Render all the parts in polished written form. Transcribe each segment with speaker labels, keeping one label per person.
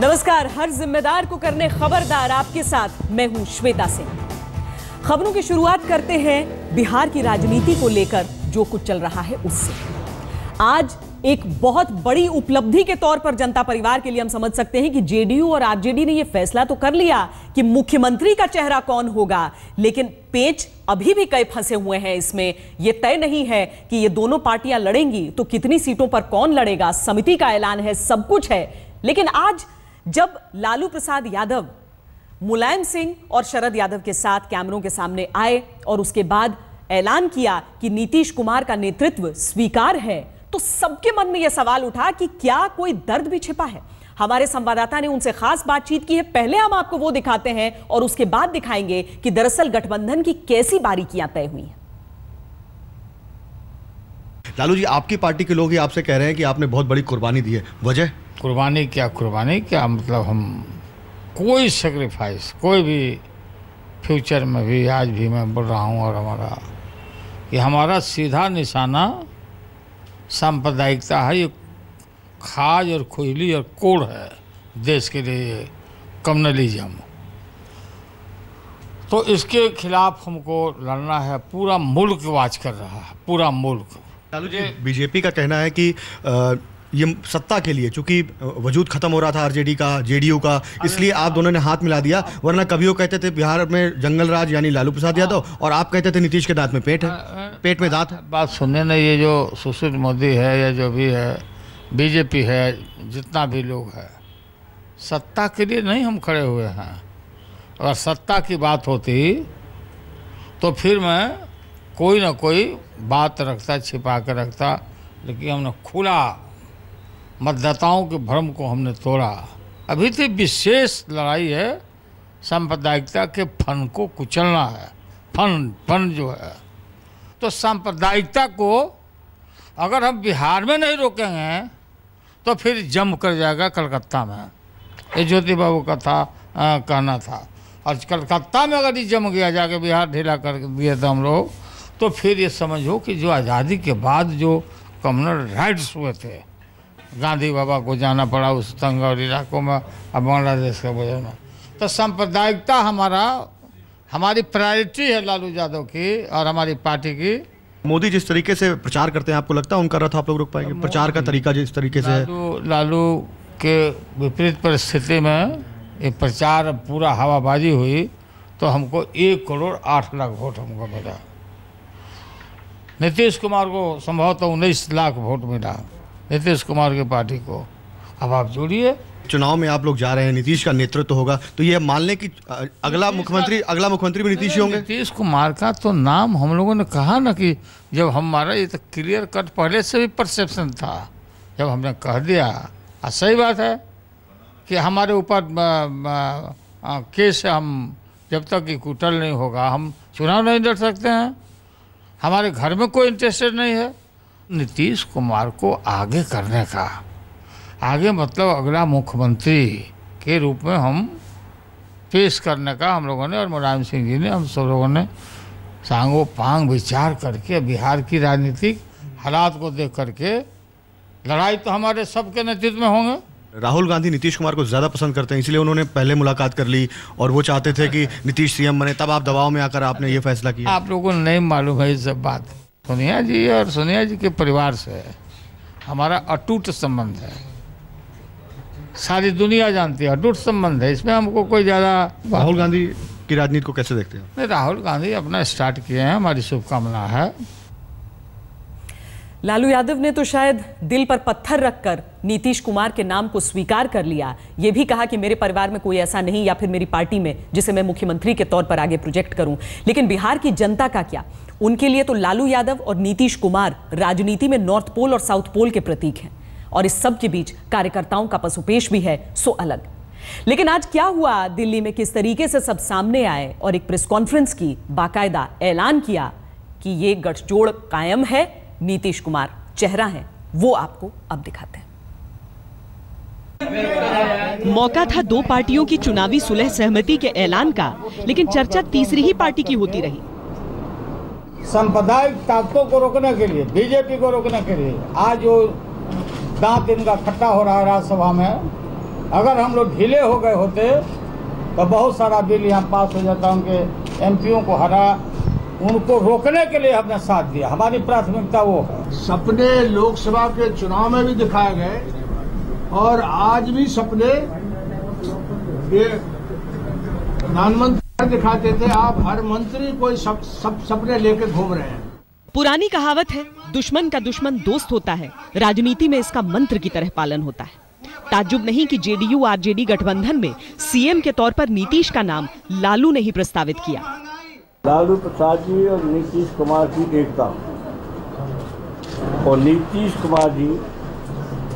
Speaker 1: नमस्कार, हर जिम्मेदार को करने खबरदार आपके साथ मैं हूं श्वेता सिंह। खबरों की शुरुआत करते हैं बिहार की राजनीति को लेकर जो कुछ चल रहा है उससे। आज एक बहुत बड़ी उपलब्धि के तौर पर जनता परिवार के लिए हम समझ सकते हैं कि जेडीयू और आरजेडी ने यह फैसला तो कर लिया कि मुख्यमंत्री का चेहरा कौन होगा, लेकिन पेच अभी भी कई फंसे हुए हैं इसमें। यह तय नहीं है कि ये दोनों पार्टियां लड़ेंगी तो कितनी सीटों पर कौन लड़ेगा, समिति का ऐलान है, सब कुछ है। लेकिन आज जब लालू प्रसाद यादव मुलायम सिंह और शरद यादव के साथ कैमरों के सामने आए और उसके बाद ऐलान किया कि नीतीश कुमार का नेतृत्व स्वीकार है, तो सबके मन में यह सवाल उठा कि क्या कोई दर्द भी छिपा है। हमारे संवाददाता ने उनसे खास बातचीत की है। पहले हम आपको वो दिखाते हैं और उसके बाद दिखाएंगे कि दरअसल गठबंधन की कैसी बारीकियां तय हुई हैं।
Speaker 2: लालू जी, आपकी पार्टी के लोग ही आपसे कह रहे हैं कि आपने बहुत बड़ी कुर्बानी दी है। वजह?
Speaker 3: कुर्बानी क्या मतलब हम कोई सेक्रीफाइस, कोई भी फ्यूचर में भी आज भी मैं बोल रहा हूँ, और हमारा सीधा निशाना सांप्रदायिकता है। ये खाज और खुजली और कोड़ है देश के लिए, कम्युनलिज्म। तो इसके खिलाफ हमको लड़ना है। पूरा मुल्क वाच कर रहा है, पूरा मुल्क।
Speaker 2: लालू जी, बीजेपी का कहना है कि ये सत्ता के लिए, चूंकि वजूद खत्म हो रहा था आरजेडी का, जेडीयू का, इसलिए आप दोनों ने हाथ मिला दिया। वरना कभी वो कहते थे बिहार में जंगल राज यानी लालू प्रसाद यादव, और आप कहते थे नीतीश के दांत में पेट है, पेट में दांत है।
Speaker 3: बात सुनने ना, ये जो सुशील मोदी है या जो भी है, बीजेपी है, जितना भी लोग है, सत्ता के लिए नहीं हम खड़े हुए हैं। अगर सत्ता की बात होती तो फिर मैं कोई ना कोई बात रखता, छिपा कर रखता, लेकिन हमने खुला मतदाताओं के भ्रम को हमने तोड़ा। अभी तो विशेष लड़ाई है, सांप्रदायिकता के फन को कुचलना है। फन जो है, तो सांप्रदायिकता को अगर हम बिहार में नहीं रोकेंगे तो फिर जम कर जाएगा कलकत्ता में। ये ज्योति बाबू का कहना था। और कलकत्ता में अगर ये जम गया, जाके बिहार ढीला कर दिए थे हम लोग, तो फिर ये समझो कि जो आज़ादी के बाद जो कम्युनल राइट्स हुए थे, गांधी बाबा को जाना पड़ा उस तंग और इलाकों में, अब बांग्लादेश के वजह में। तो सांप्रदायिकता हमारी प्रायोरिटी है लालू यादव की और हमारी पार्टी की।
Speaker 2: मोदी जिस तरीके से प्रचार करते हैं, आपको लगता है उनका रथ आप लोग रोक पाएंगे? प्रचार का तरीका जिस तरीके से है,
Speaker 3: लालू के विपरीत परिस्थिति में ये प्रचार पूरा हवाबाजी हुई तो हमको 1,08,00,000 वोट हमको मिला। नीतीश कुमार को संभवतः 19 लाख वोट मिला, नीतीश कुमार की पार्टी को। अब आप जोड़िए,
Speaker 2: चुनाव में आप लोग जा रहे हैं, नीतीश का नेतृत्व होगा, तो ये मान लें कि अगला मुख्यमंत्री भी नीतीश ही होंगे।
Speaker 3: नीतीश कुमार का तो नाम हम लोगों ने कहा ना कि जब हमारा ये तो क्लियर कट पहले से भी परसेप्शन था, जब हमने कह दिया। सही बात है कि हमारे ऊपर केस, हम जब तक कि कुटल नहीं होगा हम चुनाव नहीं लड़ सकते हैं। हमारे घर में कोई इंटरेस्टेड नहीं है नीतीश कुमार को आगे करने का। आगे मतलब अगला मुख्यमंत्री के रूप में हम पेश करने का हम लोगों ने, और मुलायम सिंह जी ने, हम सब लोगों ने सांगो पांग विचार करके बिहार की राजनीतिक हालात को देख करके लड़ाई तो हमारे सबके नेतृत्व में होंगे।
Speaker 2: राहुल गांधी नीतीश कुमार को ज़्यादा पसंद करते हैं, इसलिए उन्होंने पहले मुलाकात कर ली और वो चाहते थे कि नीतीश सीएम बने, तब आप दबाव में आकर आपने ये फैसला किया।
Speaker 3: आप लोगों को नहीं मालूम है ये सब बात। सोनिया जी और सोनिया जी के परिवार से हमारा अटूट संबंध है, सारी दुनिया जानती है, अटूट संबंध है। इसमें हमको कोई ज़्यादा।
Speaker 2: राहुल गांधी की राजनीति को कैसे देखते हैं?
Speaker 3: नहीं, राहुल गांधी अपना स्टार्ट किए हैं, हमारी शुभकामना है।
Speaker 1: लालू यादव ने तो शायद दिल पर पत्थर रखकर नीतीश कुमार के नाम को स्वीकार कर लिया। यह भी कहा कि मेरे परिवार में कोई ऐसा नहीं, या फिर मेरी पार्टी में, जिसे मैं मुख्यमंत्री के तौर पर आगे प्रोजेक्ट करूं। लेकिन बिहार की जनता का क्या? उनके लिए तो लालू यादव और नीतीश कुमार राजनीति में नॉर्थ पोल और साउथ पोल के प्रतीक हैं, और इस सब के बीच कार्यकर्ताओं का पसुपेश भी है सो अलग। लेकिन आज क्या हुआ दिल्ली में, किस तरीके से सब सामने आए और एक प्रेस कॉन्फ्रेंस की, बाकायदा ऐलान किया कि ये गठजोड़ कायम है, नीतीश कुमार चेहरा है, वो आपको अब दिखाते हैं। मौका था दो पार्टियों की चुनावी सुलह सहमति के ऐलान का, लेकिन चर्चा तीसरी ही पार्टी की होती रही।
Speaker 4: सांप्रदायिक ताकतों को रोकने के लिए, बीजेपी को रोकने के लिए आज जो दांत इनका खट्टा हो रहा है राज्यसभा में, अगर हम लोग ढीले हो गए होते तो बहुत सारा बिल यहाँ पास हो जाता। उनके एमपीओ को हरा, उनको रोकने के लिए हमने साथ दिया। हमारी प्राथमिकता वो है।
Speaker 5: सपने लोकसभा के चुनाव में भी दिखाए गए और आज भी सपने ये प्रधानमंत्री दिखाते थे। आप हर मंत्री कोई सब सपने लेके घूम रहे हैं।
Speaker 1: पुरानी कहावत है, दुश्मन का दुश्मन दोस्त होता है। राजनीति में इसका मंत्र की तरह पालन होता है। ताज्जुब नहीं कि जेडीयू आरजेडी गठबंधन में सीएम के तौर पर नीतीश का नाम लालू ने ही प्रस्तावित किया।
Speaker 4: लालू प्रसाद जी और नीतीश कुमार की एकता, और नीतीश कुमार जी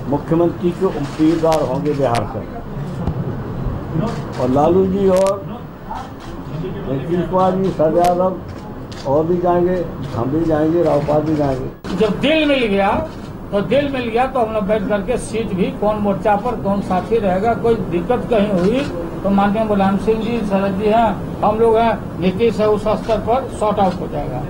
Speaker 4: मुख्यमंत्री के उम्मीदवार होंगे बिहार से, और लालू जी और नीतीश कुमार जी, शरद यादव और भी जाएंगे, हम भी जाएंगे, रावपाल भी जाएंगे। जब दिल मिल गया तो हम लोग बैठ करके सीट भी कौन मोर्चा पर कौन साथी रहेगा, कोई दिक्कत कहीं हुई तो माननीय मुलायम सिंह जी, शरद जी हैं, हम लोग हैं, नीतीश है, उस स्तर पर सॉर्ट आउट हो जाएगा।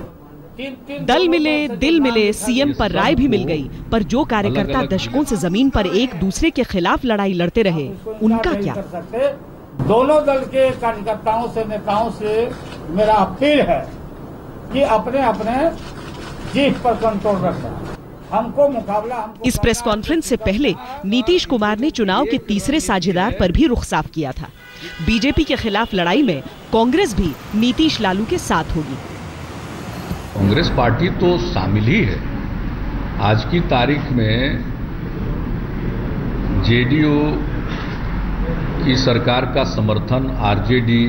Speaker 1: दल मिले, दिल मिले, सीएम पर राय भी मिल गई, पर जो कार्यकर्ता दशकों से जमीन पर एक दूसरे के खिलाफ लड़ाई लड़ते रहे, उनका क्या?
Speaker 4: दोनों दल के कार्यकर्ताओं से, नेताओं से मेरा अपील है कि अपने अपने जीत पर कंट्रोल रखें। हमको मुकाबला
Speaker 1: इस प्रेस कॉन्फ्रेंस से पहले नीतीश कुमार ने चुनाव के तीसरे साझेदार पर भी रुख साफ किया था। बीजेपी के खिलाफ लड़ाई में कांग्रेस भी नीतीश लालू के साथ होगी।
Speaker 6: कांग्रेस पार्टी तो शामिल ही है। आज की तारीख में जेडीयू की सरकार का समर्थन आरजेडी,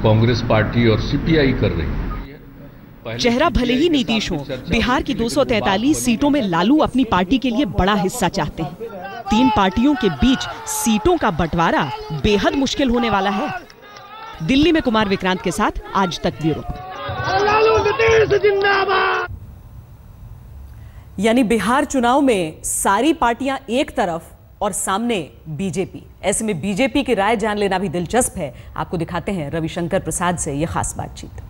Speaker 6: कांग्रेस पार्टी और सीपीआई कर रही है।
Speaker 1: चेहरा भले ही नीतीश हो, बिहार की 243 सीटों में लालू अपनी पार्टी के लिए बड़ा हिस्सा चाहते हैं। 3 पार्टियों के बीच सीटों का बंटवारा बेहद मुश्किल होने वाला है। दिल्ली में कुमार विक्रांत के साथ आज तक ब्यूरो। यानी बिहार चुनाव में सारी पार्टियां एक तरफ और सामने बीजेपी। ऐसे में बीजेपी की राय जान लेना भी दिलचस्प है। आपको दिखाते हैं रविशंकर प्रसाद से यह खास बातचीत।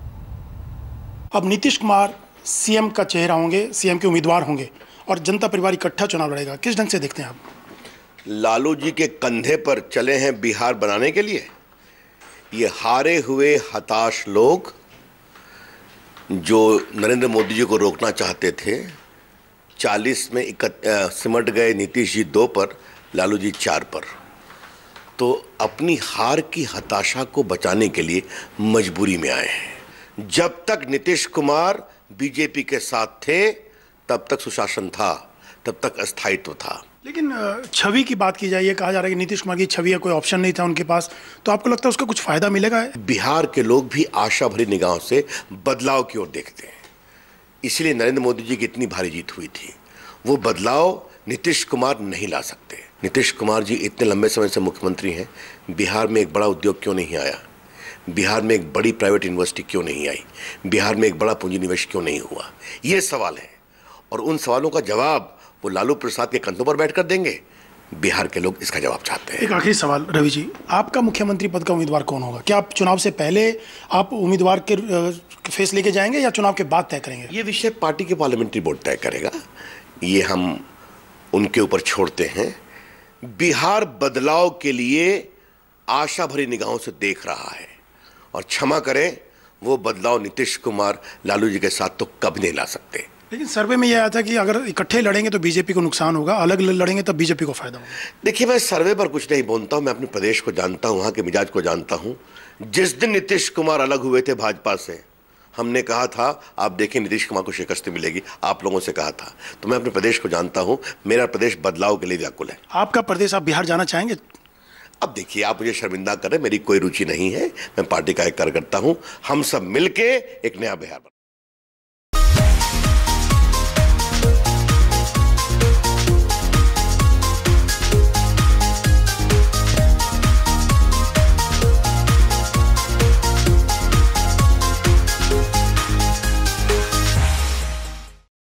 Speaker 7: अब नीतीश कुमार सीएम का चेहरा होंगे, सीएम के उम्मीदवार होंगे और जनता परिवार इकट्ठा चुनाव लड़ेगा। किस ढंग से देखते हैं आप?
Speaker 8: लालू जी के कंधे पर चले हैं बिहार बनाने के लिए। ये हारे हुए हताश लोग जो नरेंद्र मोदी जी को रोकना चाहते थे, 40 में सिमट गए नीतीश जी 2 पर, लालू जी 4 पर। तो अपनी हार की हताशा को बचाने के लिए मजबूरी में आए हैं। जब तक नीतीश कुमार बीजेपी के साथ थे तब तक सुशासन था, तब तक अस्थायित्व था।
Speaker 7: लेकिन छवि की बात की जाए, ये कहा जा रहा है कि नीतीश कुमार की छवि है, कोई ऑप्शन नहीं था उनके पास, तो आपको लगता है उसका कुछ फायदा मिलेगा?
Speaker 8: बिहार के लोग भी आशा भरी निगाहों से बदलाव की ओर देखते हैं। इसलिए नरेंद्र मोदी जी की इतनी भारी जीत हुई थी। वो बदलाव नीतीश कुमार नहीं ला सकते। नीतीश कुमार जी इतने लंबे समय से मुख्यमंत्री हैं, बिहार में एक बड़ा उद्योग क्यों नहीं आया? बिहार में एक बड़ी प्राइवेट यूनिवर्सिटी क्यों नहीं आई? बिहार में एक बड़ा पूंजी निवेश क्यों नहीं हुआ? ये सवाल है, और उन सवालों का जवाब वो लालू प्रसाद के कंधों पर बैठकर देंगे। बिहार के लोग इसका जवाब चाहते हैं।
Speaker 7: एक आखिरी सवाल रवि जी, आपका मुख्यमंत्री पद का उम्मीदवार कौन होगा? क्या आप चुनाव से पहले आप उम्मीदवार के फेस लेके जाएंगे या चुनाव के बाद तय करेंगे?
Speaker 8: ये विषय पार्टी के पार्लियामेंट्री बोर्ड तय करेगा। ये हम उनके ऊपर छोड़ते हैं। बिहार बदलाव के लिए आशा भरी निगाहों से देख रहा है, और क्षमा करें, वो बदलाव नीतीश कुमार लालू जी के साथ तो कभी नहीं ला सकते।
Speaker 7: लेकिन सर्वे में यह आया था कि अगर इकट्ठे लड़ेंगे तो बीजेपी को नुकसान होगा, अलग लड़ेंगे तब बीजेपी को फायदा होगा।
Speaker 8: देखिए, मैं सर्वे पर कुछ नहीं बोलता हूं, मैं अपने प्रदेश को जानता हूं, वहां के मिजाज को जानता हूं। जिस दिन नीतीश कुमार अलग हुए थे भाजपा से, हमने कहा था आप देखिए नीतीश कुमार को शिकस्त मिलेगी, आप लोगों से कहा था। तो मैं अपने प्रदेश को जानता हूं, मेरा प्रदेश बदलाव के लिए व्याकुल है।
Speaker 7: आपका प्रदेश, आप बिहार जाना चाहेंगे?
Speaker 8: अब देखिए, आप मुझे शर्मिंदा कर रहे हैं, मेरी कोई रुचि नहीं है। मैं पार्टी का एक कार्यकर्ता हूं। हम सब मिलके एक नया बिहार